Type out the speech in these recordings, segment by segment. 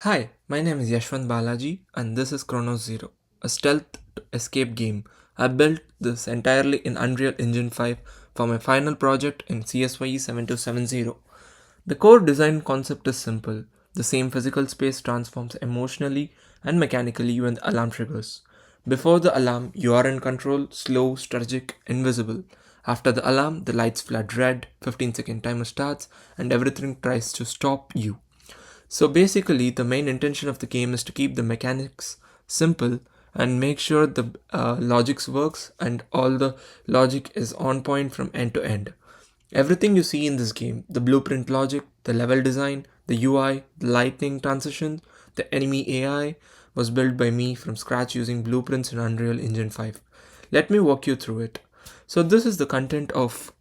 Hi, my name is Yashwant Balaji and this is Chronos Zero, a stealth escape game. I built this entirely in Unreal Engine 5 for my final project in CSYE7270. The core design concept is simple. The same physical space transforms emotionally and mechanically when the alarm triggers. Before the alarm, you are in control, slow, strategic, invisible. After the alarm, the lights flood red, 15-second timer starts, and everything tries to stop you. So basically, the main intention of the game is to keep the mechanics simple and make sure the logics works and all the logic is on point from end to end. Everything you see in this game, the blueprint logic, the level design, the UI, the lightning transition, the enemy AI, was built by me from scratch using blueprints in Unreal Engine 5. Let me walk you through it. So this is the content of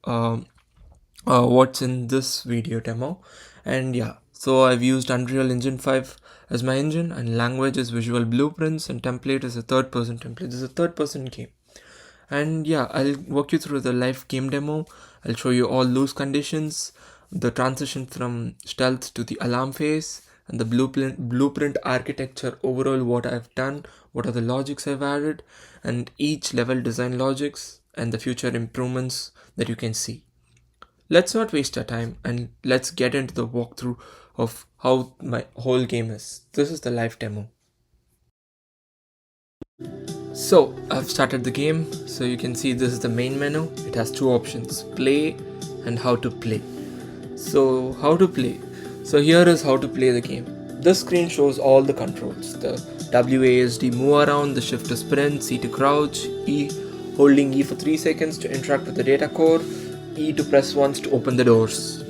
what's in this video demo, and yeah, so I've used Unreal Engine 5 as my engine, and language is Visual Blueprints, and template is a third person template. This is a third person game. And yeah, I'll walk you through the live game demo. I'll show you all loose conditions, the transition from stealth to the alarm phase, and the blueprint architecture overall, what I've done, what are the logics I've added, and each level design logics and the future improvements that you can see. Let's not waste our time and let's get into the walkthrough of how my whole game is. This is the live demo. So I've started the game. So you can see this is the main menu. It has two options, play and how to play. So how to play. So here is how to play the game. This screen shows all the controls. The WASD move around, the shift to sprint, C to crouch, E holding E for 3 seconds to interact with the data core, E to press once to open the doors.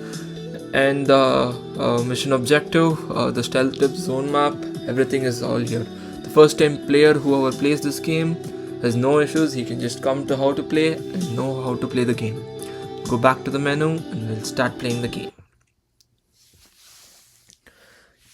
And the mission objective, the stealth tip, zone map, everything is all here. The first time player, whoever plays this game, has no issues. He can just come to how to play and know how to play the game. Go back to the menu and we'll start playing the game.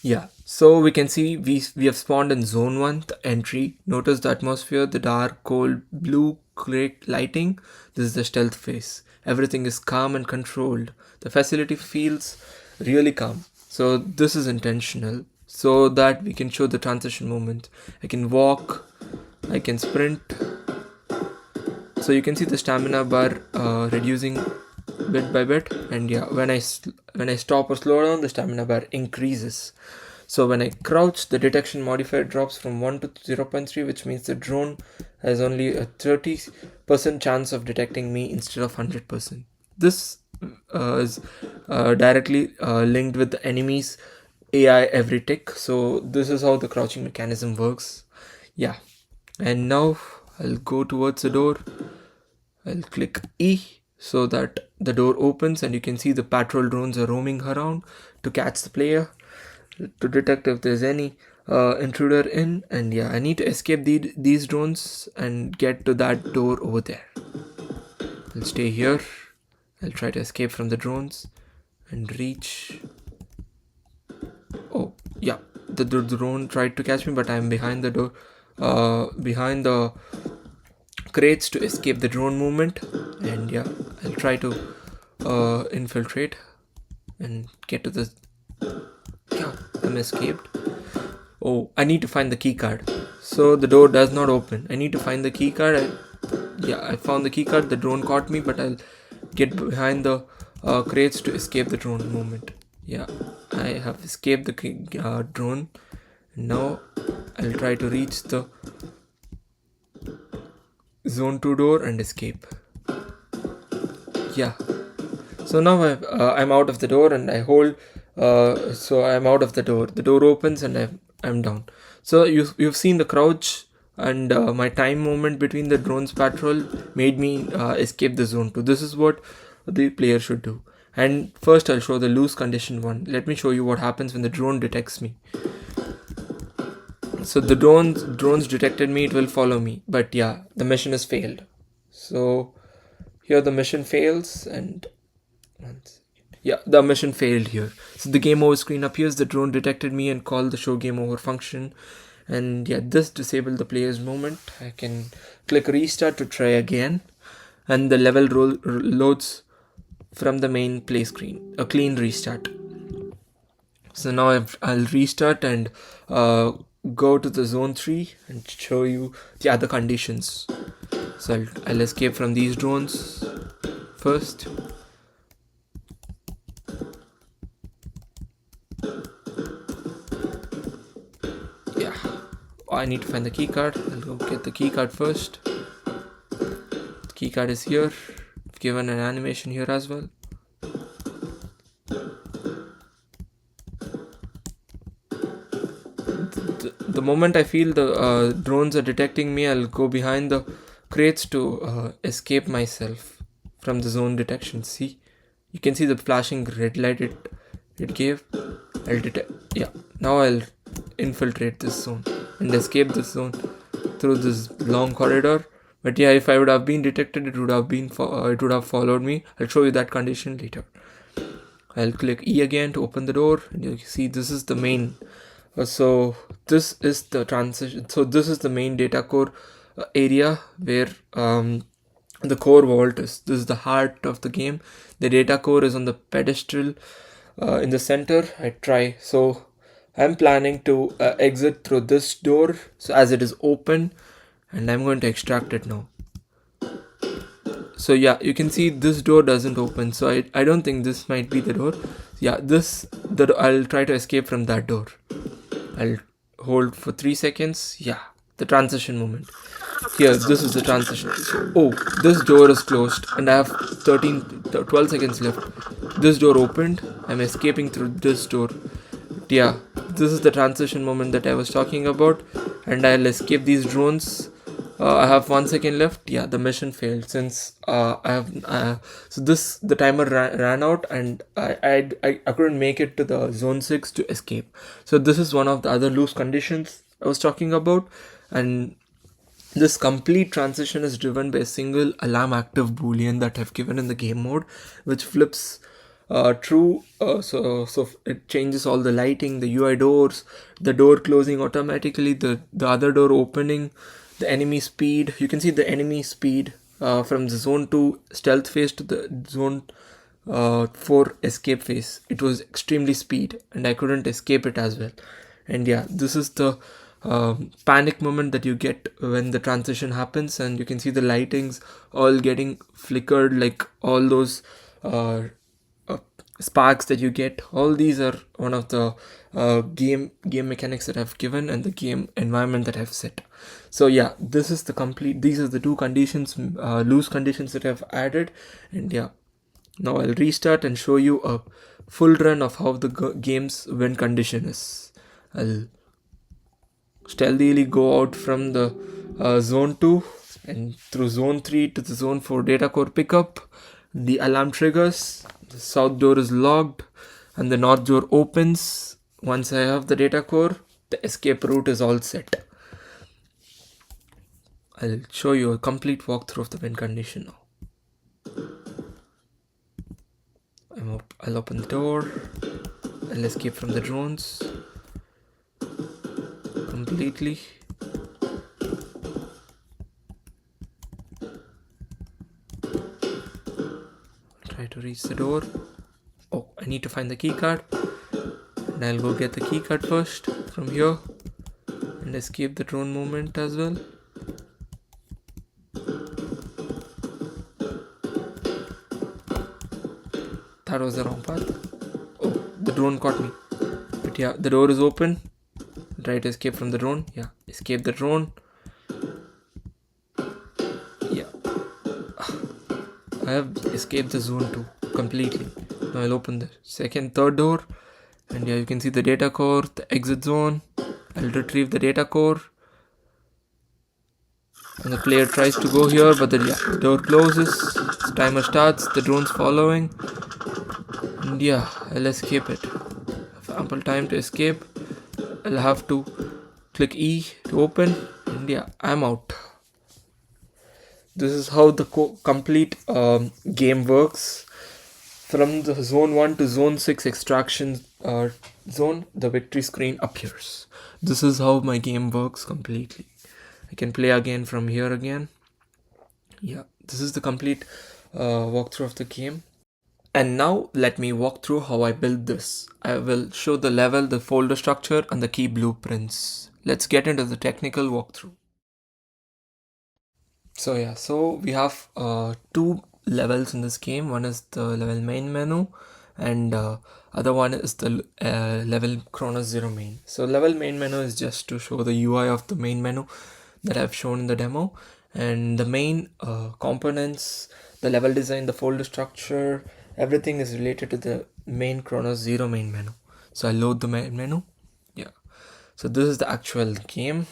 Yeah, so we can see we have spawned in zone 1, the entry. Notice the atmosphere, the dark, cold, blue, gray lighting. This is the stealth phase. Everything is calm and controlled. The facility feels really calm. So this is intentional so that we can show the transition movement. I can walk, I can sprint. So you can see the stamina bar reducing bit by bit, and yeah, when I stop or slow down, the stamina bar increases. So when I crouch, the detection modifier drops from 1 to 0.3, which means the drone has only a 30% chance of detecting me instead of 100%. This is directly linked with the enemy's AI every tick. So this is how the crouching mechanism works. Yeah, and now I'll go towards the door. I'll click E so that the door opens and you can see the patrol drones are roaming around to catch the player, to detect if there's any intruder in. And yeah, I need to escape these drones and get to that door over there. I'll stay here. I'll try to escape from the drones and reach. Oh yeah, the drone tried to catch me, but I'm behind the door, behind the crates to escape the drone movement. And yeah, I'll try to infiltrate and get to the. Yeah, I'm escaped. Oh, I need to find the key card. So the door does not open. I need to find the key card. I found the key card. The drone caught me, but I'll get behind the crates to escape the drone movement. Yeah, I have escaped the drone. Now I'll try to reach the zone 2 door and escape. Yeah, so now I'm out of the door and I hold. So I'm out of the door. The door opens and I'm down. So you've seen the crouch and my time movement between the drone's patrol made me escape the zone 2. This is what the player should do. And first I'll show the loose condition one. Let me show you what happens when the drone detects me. So the drones detected me, it will follow me. But yeah, the mission has failed. So here the mission fails and yeah, the mission failed here. So the game over screen appears, the drone detected me and called the show game over function. And yeah, this disabled the player's movement. I can click restart to try again. And the level loads from the main play screen. A clean restart. So now I'll restart and go to the zone 3 and show you the other conditions. So I'll escape from these drones first. Yeah, I need to find the key card. I'll go get the key card first. The key card is here. I've given an animation here as well. The moment I feel the drones are detecting me, I'll go behind the crates to escape myself from the zone detection. See, you can see the flashing red light it gave. I'll detect. Yeah, now I'll infiltrate this zone and escape this zone through this long corridor. But yeah, if I would have been detected, it would have followed me. I'll show you that condition later. I'll click E again to open the door, and you see this is the main. So this is the transition. So this is the main data core area where the core vault is. This is the heart of the game. The data core is on the pedestal in the center. So I'm planning to exit through this door, so as it is open, and I'm going to extract it now. So yeah, you can see this door doesn't open, so I don't think this might be the door. Yeah, I'll try to escape from that door. I'll hold for 3 seconds. Yeah, the transition moment. Here, this is the transition. Oh, this door is closed and I have 12 seconds left. This door opened. I'm escaping through this door. Yeah, this is the transition moment that I was talking about, and I'll escape these drones. I have 1 second left. Yeah, the mission failed since the timer ran out, and I couldn't make it to the zone 6 to escape. So this is one of the other loose conditions I was talking about, and this complete transition is driven by a single alarm active boolean that I've given in the game mode, which flips true. So it changes all the lighting, the UI doors, the door closing automatically, the other door opening, the enemy speed. You can see the enemy speed from the zone 2 stealth phase to the zone 4 escape phase. It was extremely speed, and I couldn't escape it as well. And yeah, this is the panic moment that you get when the transition happens, and you can see the lightings all getting flickered, like all those sparks that you get. All these are one of the game mechanics that I've given and the game environment that I've set. So yeah, these are the two conditions, loose conditions that I've added. And yeah, now I'll restart and show you a full run of how the game's win condition is. I'll stealthily go out from the zone 2 and through zone 3 to the zone 4 data core pickup. The alarm triggers, the south door is locked, and the north door opens. Once I have the data core, the escape route is all set. I'll show you a complete walkthrough of the win condition now. I'll open the door. I'll escape from the drones completely. Try to reach the door. Oh, I need to find the key card, and I'll go get the key card first from here and escape the drone movement as well. That was the wrong path. Oh, the drone caught me. But yeah, the door is open. Try to escape from the drone. Yeah, escape the drone. Yeah, I have escaped the zone 2 completely. Now I'll open the third door, and yeah, you can see the data core, the exit zone. I'll retrieve the data core, and the player tries to go here, but the door closes. The timer starts. The drone's following, and yeah, I'll escape it. I have ample time to escape. I'll have to click E to open, and yeah, I'm out. This is how the complete game works. From the zone 1 to zone 6 extraction zone, the victory screen appears. This is how my game works completely. I can play again from here again. Yeah, this is the complete walkthrough of the game. And now let me walk through how I built this. I will show the level, the folder structure, and the key blueprints. Let's get into the technical walkthrough. So we have two levels in this game. One is the level main menu, and other one is the level Chronos Zero main. So level main menu is just to show the UI of the main menu that I've shown in the demo, and the main components, the level design, the folder structure, everything is related to the main Chronos Zero main menu. So I load the main menu. Yeah. So this is the actual game.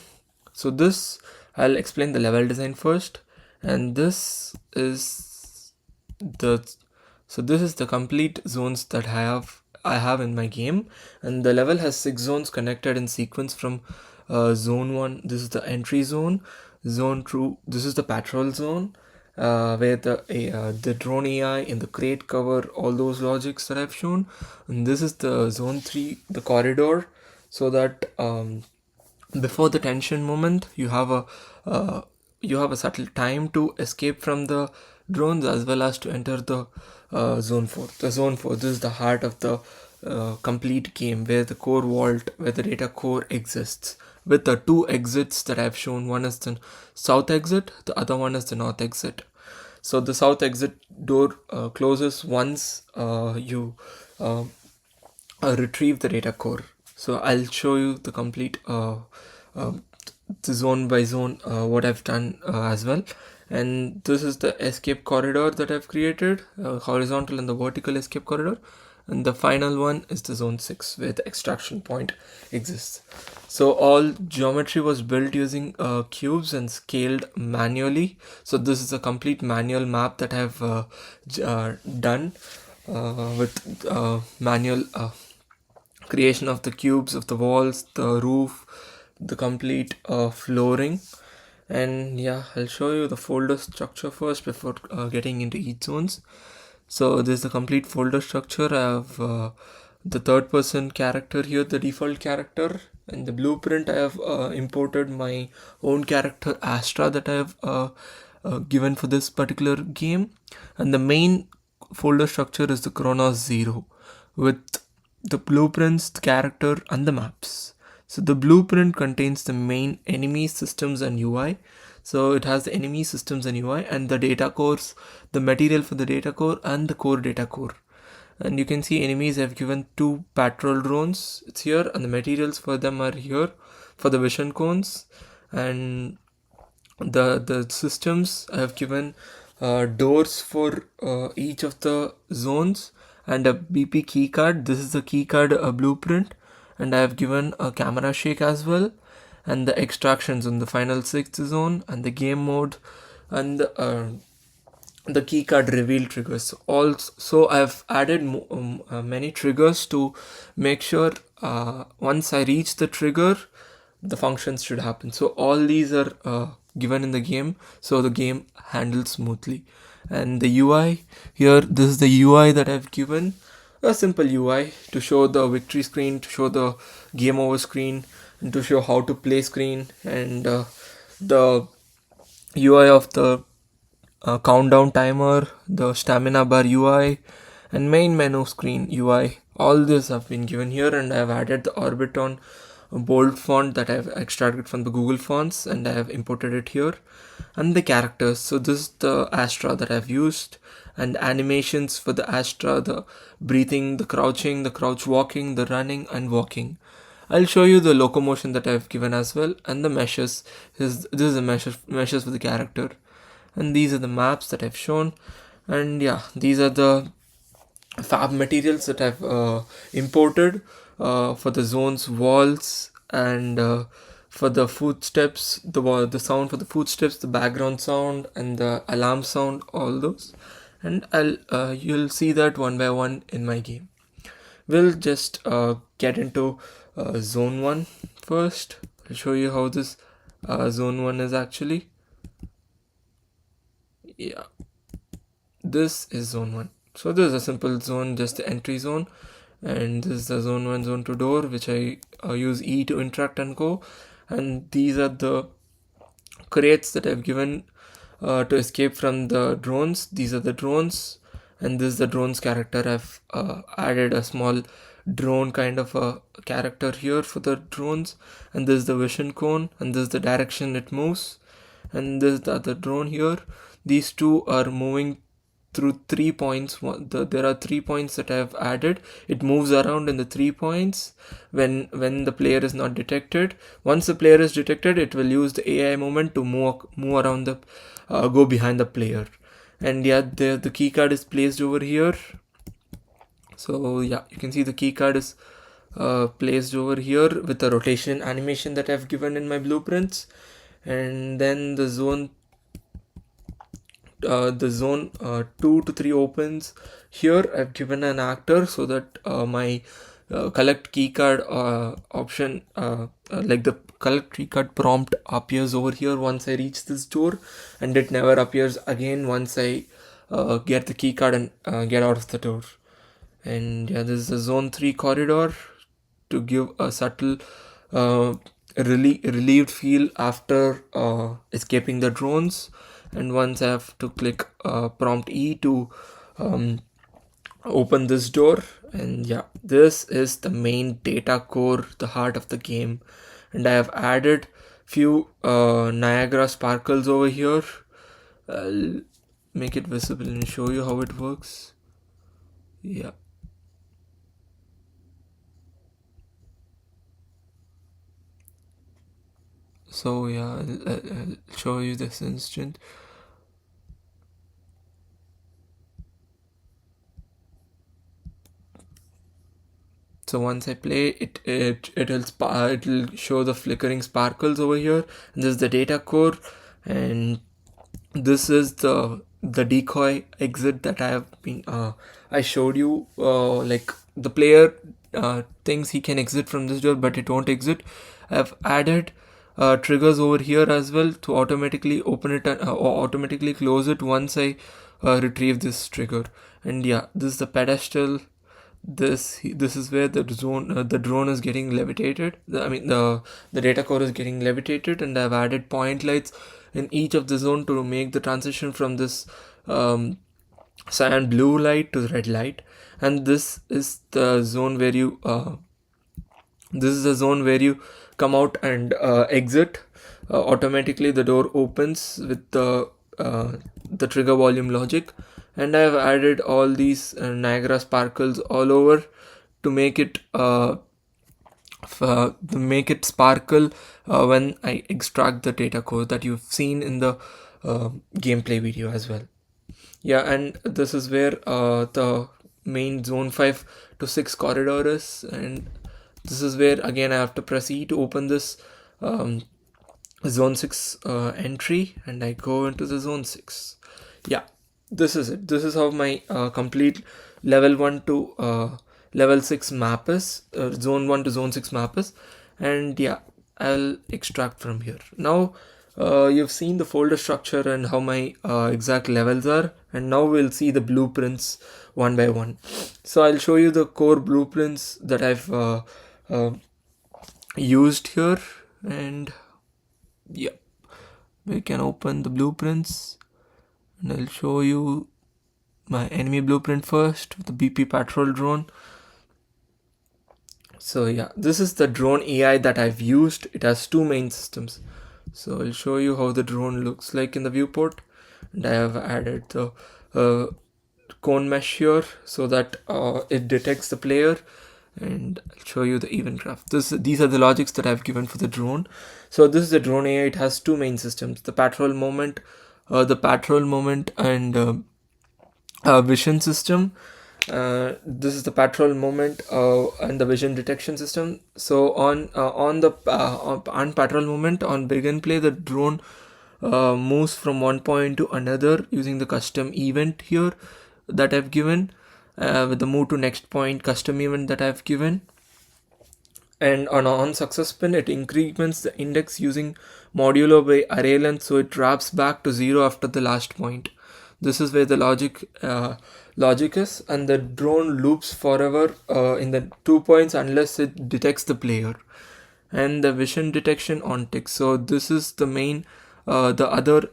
So this, I'll explain the level design first, and this is the complete zones that I have in my game, and the level has 6 zones connected in sequence from zone 1. This is the entry zone. Zone 2, this is the patrol zone, where the drone AI in the crate cover all those logics that I've shown, and this is the zone 3, the corridor, so that before the tension moment you have a subtle time to escape from the drones, as well as to enter the zone 4. The zone 4, this is the heart of the complete game, where the core vault, where the data core exists, with the two exits that I've shown. One is the south exit, the other one is the north exit. So the south exit door closes once you retrieve the data core. So I'll show you the complete the zone by zone what I've done as well. And this is the escape corridor that I've created, horizontal and the vertical escape corridor. And the final one is the zone 6, where the extraction point exists. So all geometry was built using cubes and scaled manually. So this is a complete manual map that I've done with manual creation of the cubes, of the walls, the roof, the complete flooring. And yeah, I'll show you the folder structure first before getting into each zones. So this is the complete folder structure. I have the third person character here, the default character. And the blueprint, I have imported my own character Astra that I have given for this particular game. And the main folder structure is the Chronos Zero, with the blueprints, the character, and the maps. So the blueprint contains the main enemy systems and UI. So it has the enemy systems and UI, and the data cores, the material for the data core, and the core data core. And you can see enemies have given 2 patrol drones. It's here, and the materials for them are here for the vision cones. And the systems I have given doors for each of the zones, and a BP keycard. This is the keycard blueprint, and I have given a camera shake as well, and the extractions in the final 6th zone, and the game mode, and the keycard reveal triggers. Also, I've added many triggers to make sure once I reach the trigger, the functions should happen. So all these are given in the game, so the game handles smoothly. And the UI here, this is the UI that I've given, a simple UI to show the victory screen, to show the game over screen, and to show how to play screen, and the UI of the countdown timer, the stamina bar UI, and main menu screen UI. All this have been given here, and I have added the Orbiton bold font that I've extracted from the Google Fonts, and I have imported it here. And the characters, so this is the Astra that I've used, and animations for the Astra, the breathing, the crouching, the crouch walking, the running and walking. I'll show you the locomotion that I've given as well, and the meshes. This is the meshes for the character, and these are the maps that I've shown. And yeah, these are the fab materials that I've imported for the zones walls, and for the footsteps, the sound for the footsteps, the background sound, and the alarm sound, all those. And you'll see that one by one in my game. We'll just get into zone 1 first. I'll show you how this zone 1 is actually. Yeah, this is zone 1. So this is a simple zone, just the entry zone, and this is the zone 1, zone 2 door, which I use E to interact and go. And these are the crates that I've given to escape from the drones. These are the drones, and this is the drone's character. I've added a small drone kind of a character here for the drones, and this is the vision cone, and this is the direction it moves, and this is the other drone here. These two are moving through 3 points. There are 3 points that I have added. It moves around in the 3 points when the player is not detected. Once the player is detected, it will use the AI movement to move around the go behind the player. And yeah, the key card is placed over here. So yeah, you can see the key card is placed over here with the rotation animation that I've given in my blueprints. And then the zone 2 to 3 opens. Here I've given an actor so that my collect keycard option, like the collect keycard prompt, appears over here once I reach this door, and it never appears again once I get the keycard and get out of the door. And yeah, this is the zone 3 corridor to give a subtle relieved feel after escaping the drones. And once I have to click prompt E to open this door. And yeah, this is the main data core, the heart of the game. And I have added few Niagara sparkles over here. I'll make it visible and show you how it works. Yeah. So yeah, I'll show you this instant. So once I play it, it'll show the flickering sparkles over here. And this is the data core, and this is the decoy exit that I have been I showed you. Like the player thinks he can exit from this door, but it won't exit. I've added triggers over here as well to automatically open it and or automatically close it once I retrieve this trigger. And yeah, this is the pedestal. This is where the drone is getting levitated. The data core is getting levitated, and I've added point lights in each of the zone to make the transition from this cyan blue light to the red light. And this is the zone where you come out and exit. Automatically the door opens with the trigger volume logic. And I have added all these Niagara sparkles all over to make it sparkle when I extract the data core that you've seen in the gameplay video as well. Yeah, and this is where the main zone 5 to 6 corridor is, and this is where again I have to press E to open this zone 6 entry, and I go into the zone 6. Yeah, this is it. This is how my complete level 1 to level 6 map is, zone 1 to zone 6 map is. And yeah, I'll extract from here. Now you've seen the folder structure and how my exact levels are, and now we'll see the blueprints one by one. So I'll show you the core blueprints that I've used here. And yeah, we can open the blueprints, and I'll show you my enemy blueprint first with the BP patrol drone. So yeah, this is the drone AI that I've used. It has two main systems. So I'll show you how the drone looks like in the viewport, and I have added the cone mesh here so that it detects the player. And I'll show you the event graph. These are the logics that I've given for the drone. So this is the drone AI. It has two main systems: the patrol moment and vision system. This is the patrol moment and the vision detection system. So on patrol moment, on begin play, the drone moves from one point to another using the custom event here that I've given, with the move to next point custom event that I've given. And on success spin, it increments the index using modulo by array length, so it drops back to 0 after the last point. This is where the logic is, and the drone loops forever in the 2 points unless it detects the player. And the vision detection on tick. So this is the main the other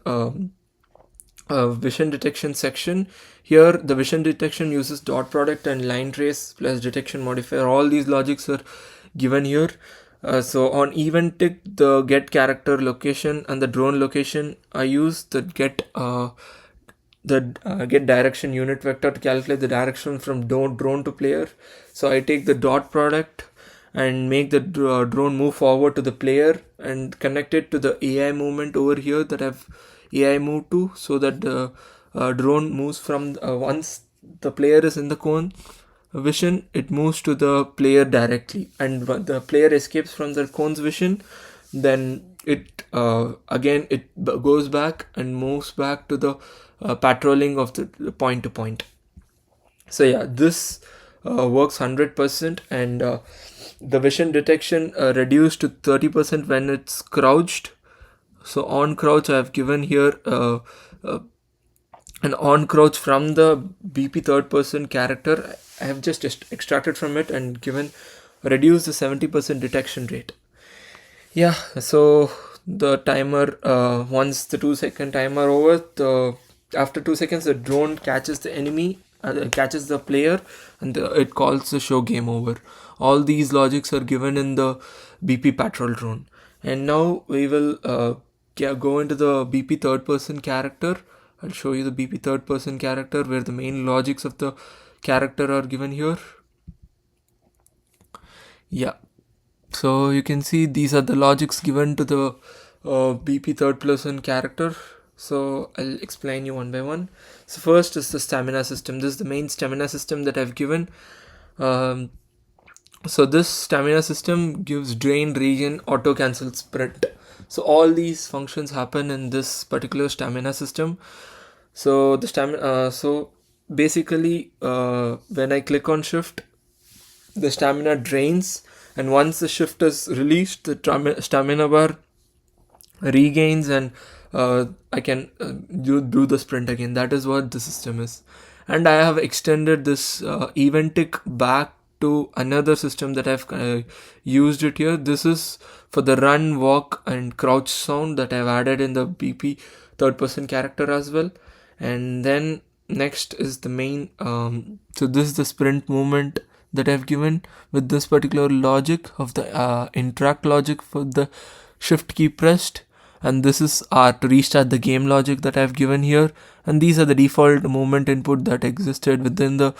vision detection section. Here the vision detection uses dot product and line trace plus detection modifier. All these logics are given here. So on event tick, the get character location and the drone location, I use the get direction unit vector to calculate the direction from drone to player. So I take the dot product and make the drone move forward to the player and connect it to the AI movement over here that I've AI moved to, so that the drone moves from once the player is in the cone vision, it moves to the player directly, and when the player escapes from the cone's vision, then it again it goes back and moves back to the patrolling of the point to point. So yeah, this works 100%, and the vision detection reduced to 30% when it's crouched. So on crouch I have given here an on crouch from the BP third person character. I have just extracted from it and given reduce the 70% detection rate. Yeah, so the timer, once the 2-second timer over, after 2 seconds the drone catches the enemy, catches the player, and it calls the show game over. All these logics are given in the BP patrol drone. And now we will go into the BP third person character. I'll show you the BP third person character where the main logics of the character are given here. Yeah, so you can see these are the logics given to the BP third person character. So I'll explain you one by one. So first is the stamina system. This is the main stamina system that I've given. So this stamina system gives drain, regen, auto cancel, sprint. So all these functions happen in this particular stamina system. So the stamina, so basically when I click on shift, the stamina drains, and once the shift is released, the stamina bar regains, and I can do the sprint again. That is what the system is. And I have extended this event tick back to another system that I've used it here. This is for the run, walk, and crouch sound that I've added in the BP third person character as well. And then next is the main so this is the sprint movement that I've given with this particular logic of the interact logic for the shift key pressed, and this is to restart the game logic that I've given here, and these are the default movement input that existed within the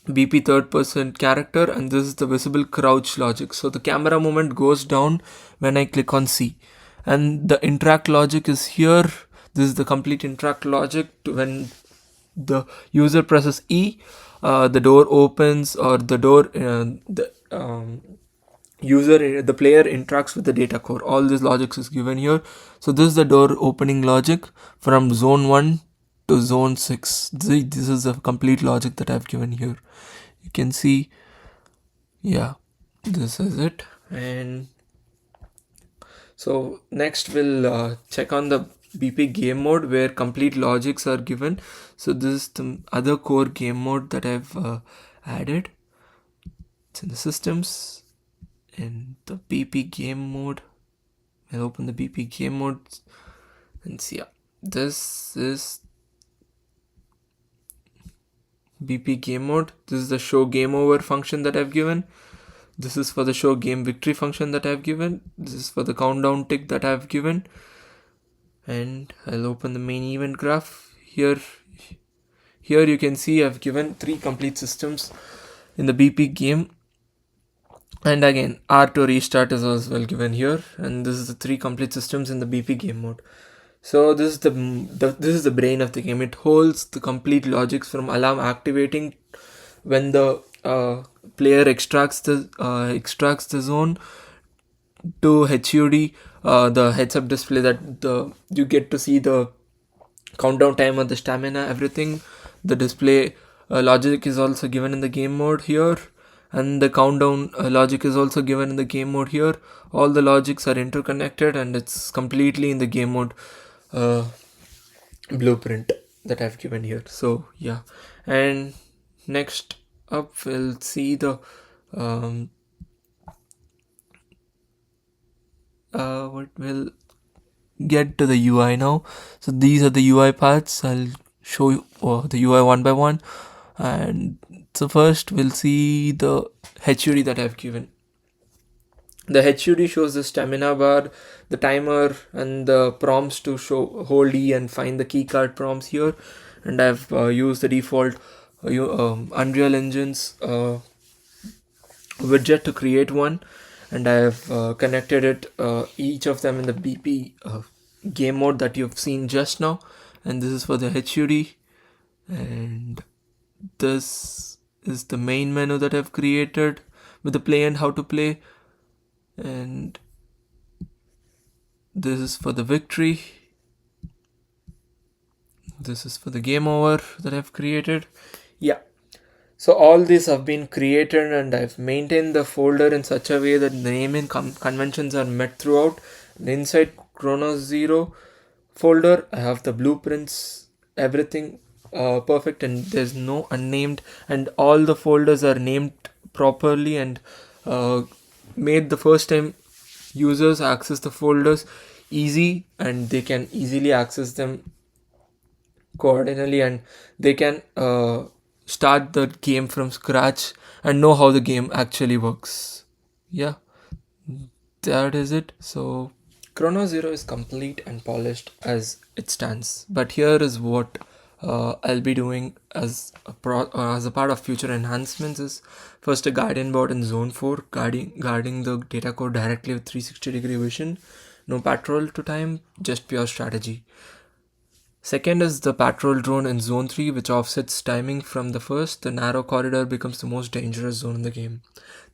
BP third person character, and this is the visible crouch logic. So the camera movement goes down when I click on C, and the interact logic is here. This is the complete interact logic. When the user presses E, the door opens, or the door the player interacts with the data core. All this logic is given here. So this is the door opening logic from zone 1 to zone 6. This is the complete logic that I've given here. You can see, yeah, this is it. And so next we'll check on the BP game mode where complete logics are given. So this is the other core game mode that I've added. It's in the systems, in the BP game mode. I'll open the BP game mode and see. Yeah, this is BP game mode. This is the show game over function that I've given. This is for the show game victory function that I've given. This is for the countdown tick that I've given. And I'll open the main event graph. Here you can see I've given 3 complete systems in the BP game. And again, R to restart is as well given here. And this is the 3 complete systems in the BP game mode. So this is the brain of the game. It holds the complete logics from alarm activating when the player extracts the zone, to HUD, the heads up display that you get to see the countdown timer, the stamina, everything. The display logic is also given in the game mode here, and the countdown logic is also given in the game mode here. All the logics are interconnected, and it's completely in the game mode blueprint that I've given here. So yeah, and next up we'll see the get to the UI now. So these are the UI parts. I'll show you the UI one by one. And so first we'll see the HUD that I've given. The HUD shows the stamina bar, the timer, and the prompts to show hold E and find the keycard prompts here. And I've used the default Unreal Engine's widget to create one, and I have connected it each of them in the BP game mode that you've seen just now. And this is for the HUD, and this is the main menu that I've created with the play and how to play, and this is for the victory. This is for the game over that I've created. Yeah. So all these have been created, and I've maintained the folder in such a way that the naming conventions are met throughout. And inside Chronos Zero folder, I have the blueprints, everything perfect, and there's no unnamed, and all the folders are named properly and made the first time users access the folders easy, and they can easily access them coordinately, and they can start the game from scratch and know how the game actually works. Yeah, that is it. So Chrono Zero is complete and polished as it stands, but here is what I'll be doing as a part of future enhancements. Is first a guardian bot in zone 4 guarding the data core directly with 360-degree vision, no patrol to time, just pure strategy. Second is the patrol drone in zone 3, which offsets timing from the first. The narrow corridor becomes the most dangerous zone in the game.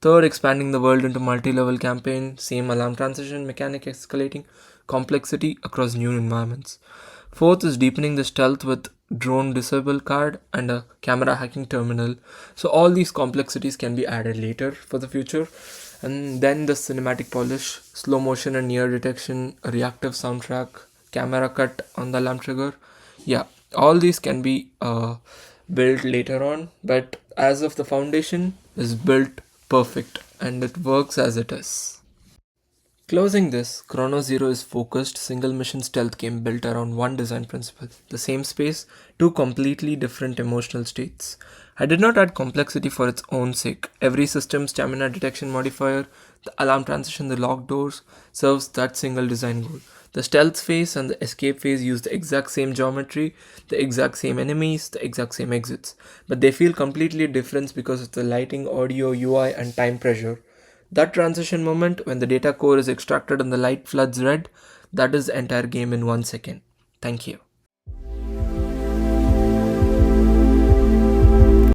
Third, expanding the world into multi-level campaign, same alarm transition mechanic escalating complexity across new environments. Fourth is deepening the stealth with drone disable card and a camera hacking terminal. So all these complexities can be added later for the future. And then the cinematic polish, slow motion and near detection, a reactive soundtrack, camera cut on the alarm trigger. Yeah, all these can be built later on, but as of the foundation is built perfect and it works as it is. Closing this, Chrono Zero is focused single mission stealth game built around one design principle, the same space, two completely different emotional states. I did not add complexity for its own sake. Every system stamina detection modifier, the alarm transition, the locked doors serves that single design goal. The stealth phase and the escape phase use the exact same geometry, the exact same enemies, the exact same exits, but they feel completely different because of the lighting, audio, UI, and time pressure. That transition moment when the data core is extracted and the light floods red, that is the entire game in 1 second. Thank you.